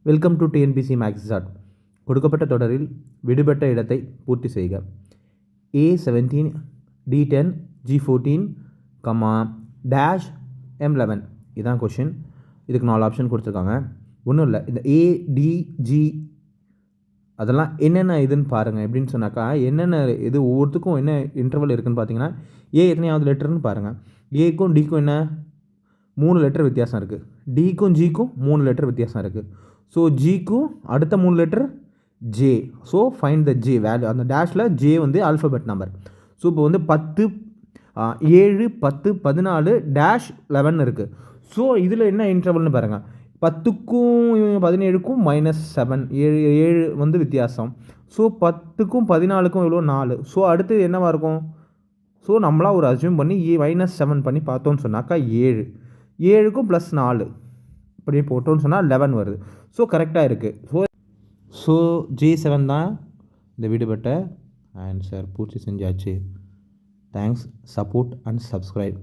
Welcome to TNPSC மேக்ஸாட். கொடுக்கப்பட்ட தொடரில் விடுபட்ட இடத்தை பூர்த்தி செய்க. A17 D10 G14 dash M11 இதுதான் கொஷின். இதுக்கு 4 ஆப்ஷன் கொடுத்துருக்காங்க. ஒன்றும் இல்லை, இந்த ADG அதெல்லாம் என்னென்ன இதுன்னு பாருங்கள். எப்படின்னு சொன்னாக்கா என்னென்ன இது ஒவ்வொருத்துக்கும் என்ன இன்டர்வல் இருக்குதுன்னு பார்த்தீங்கன்னா, எத்தனையாவது லெட்டர்னு பாருங்கள். ஏக்கும் டிக்கும் என்ன 3 லெட்டர் வித்தியாசம் இருக்குது. டிக்கும் ஜிக்கும் 3 லெட்டர் வித்தியாசம் இருக்குது. ஸோ ஜிக்கும் அடுத்த 3 letter J. So find the J value. அந்த டேஷில் ஜே வந்து ஆல்ஃபபெட் நம்பர். ஸோ இப்போ வந்து 10 7 10 14 டேஷ் 11 இருக்குது. ஸோ இதில் என்ன இன்டர்வல்னு பாருங்கள். 10க்கும் 17க்கும் -7 7 வந்து வித்தியாசம். ஸோ 10க்கும் 14க்கும் எவ்வளோ 4. ஸோ அடுத்து என்னவாக இருக்கும்? ஸோ நம்மளாக ஒரு அஸ்யூம் பண்ணி -7 பண்ணி பார்த்தோன்னு சொன்னாக்கா 7 7க்கும் +4 இப்படி போட்டோன்னு சொன்னால் 11 வருது. ஸோ கரெக்டாக இருக்குது. ஸோ J7 தான் இந்த விடுபட்ட ஆன்சர். பூர்த்தி செஞ்சாச்சு. தேங்க்ஸ். Support and subscribe.